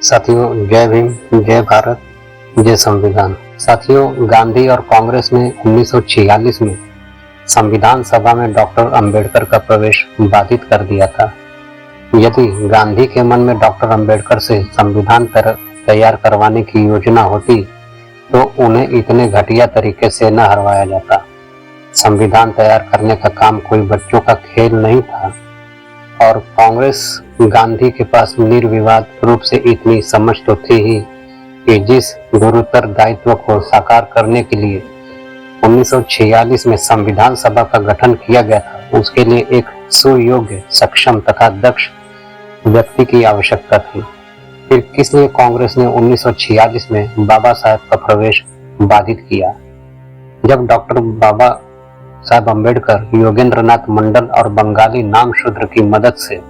साथियों, जय भीम, जय भारत, जय संविधान। साथियों, गांधी और कांग्रेस ने 1946 में संविधान सभा में डॉक्टर अंबेडकर का प्रवेश बाधित कर दिया था। यदि गांधी के मन में डॉक्टर अंबेडकर से संविधान तैयार करवाने की योजना होती तो उन्हें इतने घटिया तरीके से न हरवाया जाता। संविधान तैयार करने का काम कोई बच्चों का खेल नहीं था और कांग्रेस गांधी के पास निर्विवाद रूप से इतनी समझ तो थी ही कि जिस गुरुतर दायित्व को साकार करने के लिए 1946 में संविधान सभा का गठन किया गया था, उसके लिए एक सुयोग्य, सक्षम तथा दक्ष व्यक्ति की आवश्यकता थी। फिर किस लिए कांग्रेस ने 1946 में बाबा साहब का प्रवेश बाधित किया? जब डॉक्टर बाबा साहब अंबेडकर योगेंद्रनाथ मंडल और बंगाली नाम शूद्र की मदद से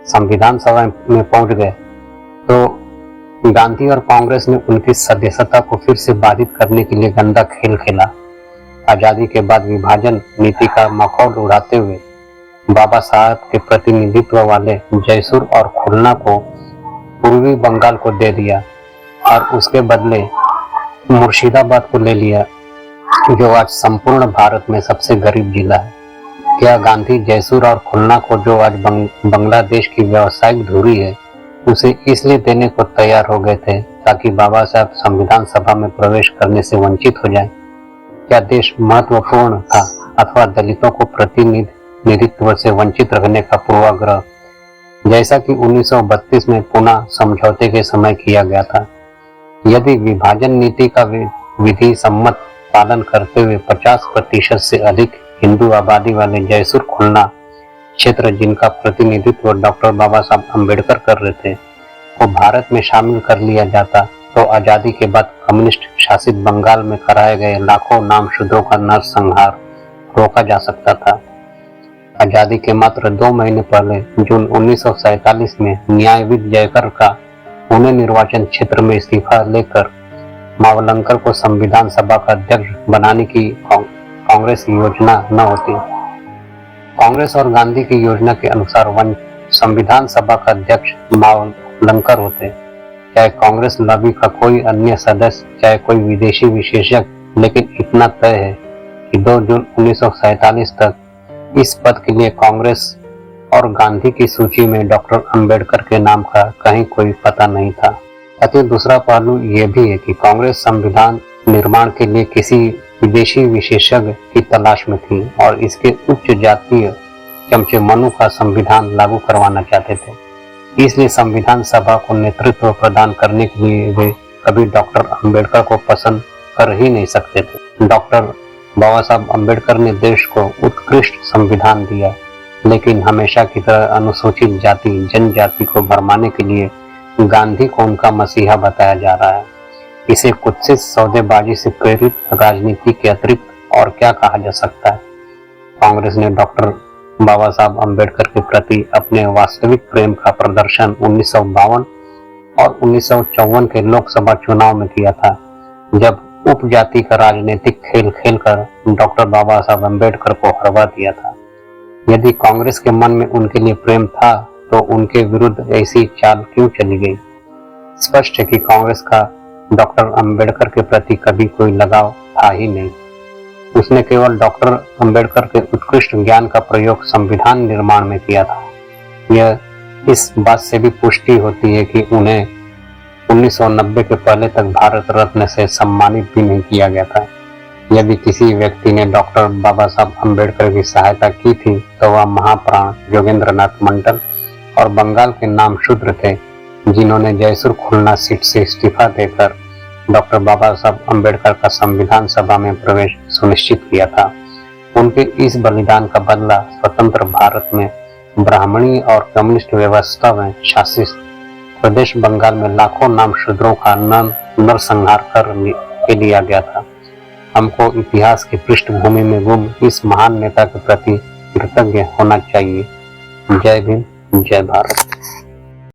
संविधान सभा में पहुंच गए तो गांधी और कांग्रेस ने उनकी सदस्यता को फिर से बाधित करने के लिए गंदा खेल खेला। आजादी के बाद विभाजन नीति का मखौल उड़ाते हुए बाबा साहब के प्रतिनिधित्व वाले जयसूर और खुलना को पूर्वी बंगाल को दे दिया और उसके बदले मुर्शिदाबाद को ले लिया, जो आज संपूर्ण भारत में सबसे गरीब जिला है। क्या गांधी जयसूर और खुलना को, जो आज बांग्लादेश की व्यावसायिक धुरी है, उसे इसलिए देने को तैयार हो गए थे ताकि बाबा साहब संविधान सभा में प्रवेश करने से वंचित हो जाएं? क्या देश महत्वपूर्ण था अथवा दलितों को प्रतिनिधित्व से वंचित रखने का पूर्वाग्रह, जैसा कि 1932 में पुनः समझौते के समय किया गया था? यदि विभाजन नीति का विधि सम्मत पालन करते हुए 50% से अधिक हिंदू आबादी वाले जयसूर खुलना क्षेत्र, जिनका प्रतिनिधित्व डॉक्टर बाबा साहब अंबेडकर कर रहे थे, को भारत में शामिल कर लिया जाता तो आजादी के बाद कम्युनिस्ट शासित बंगाल में कराए गए लाखों नामशूद्रों का नरसंहार रोका जा सकता था। आजादी के मात्र 2 महीने पहले जून 1947 में न्यायविद जयकर का पुणे निर्वाचन क्षेत्र में इस्तीफा लेकर मावलंकर को संविधान सभा का अध्यक्ष बनाने की कांग्रेस की योजना न होती। कांग्रेस और गांधी की योजना के अनुसार संविधान सभा का अध्यक्ष मावलंकर होते, चाहे कांग्रेस लॉबी का कोई अन्य सदस्य, चाहे कोई विदेशी विशेषज्ञ। लेकिन इतना तय है कि 2 जून 1947 तक इस पद के लिए कांग्रेस और गांधी की सूची में डॉक्टर अंबेडकर के नाम का कहीं कोई पता नहीं था। अतः दूसरा पहलू यह भी है कि कांग्रेस संविधान निर्माण के लिए किसी विदेशी विशेषज्ञ की तलाश में थी और इसके उच्च जातीय चमचे मनु का संविधान लागू करवाना चाहते थे। इसलिए संविधान सभा को नेतृत्व प्रदान करने के लिए वे कभी डॉक्टर अंबेडकर को पसंद कर ही नहीं सकते थे। डॉक्टर बाबा साहब अंबेडकर ने देश को उत्कृष्ट संविधान दिया, लेकिन हमेशा की तरह अनुसूचित जाति जनजाति को भरमाने के लिए गांधी को उनका मसीहा बताया जा रहा है। इसे कुत्सित सौदेबाजी से प्रेरित राजनीति के अतिरिक्त और क्या कहा जा सकता है? कांग्रेस ने डॉक्टर बाबा साहब अंबेडकर के प्रति अपने वास्तविक प्रेम का प्रदर्शन 1952 और 1954 के लोकसभा चुनाव में किया था, जब उपजाति का राजनीतिक खेल खेलकर डॉक्टर बाबा साहब अंबेडकर को हरवा दिया था। यदि कांग्रेस के मन में उनके लिए प्रेम था तो उनके विरुद्ध ऐसी चाल क्यों चली गई? स्पष्ट है कि कांग्रेस का डॉक्टर अंबेडकर के प्रति कभी कोई लगाव था ही नहीं। उसने केवल डॉक्टर अंबेडकर के उत्कृष्ट ज्ञान का प्रयोग संविधान निर्माण में किया था। यह इस बात से भी पुष्टि होती है कि उन्हें 1990 के पहले तक भारत रत्न से सम्मानित भी नहीं किया गया था। यदि किसी व्यक्ति ने डॉक्टर बाबा साहब अंबेडकर की सहायता की थी तो वह महाप्राण योगेंद्रनाथ मंडल और बंगाल के नाम शूद्र थे, जिन्होंने जयसूर खुलना सीट से इस्तीफा देकर डॉक्टर बाबा साहब अंबेडकर का संविधान सभा में प्रवेश सुनिश्चित किया था। उनके इस बलिदान का बदला स्वतंत्र भारत में ब्राह्मणी और कम्युनिस्ट व्यवस्था में शासित प्रदेश बंगाल में लाखों नाम शूद्रों का नरसंहार कर लिया गया था। हमको इतिहास की पृष्ठभूमि में गुम इस महान नेता के प्रति कृतज्ञ होना चाहिए। जय भीम, जय भारत।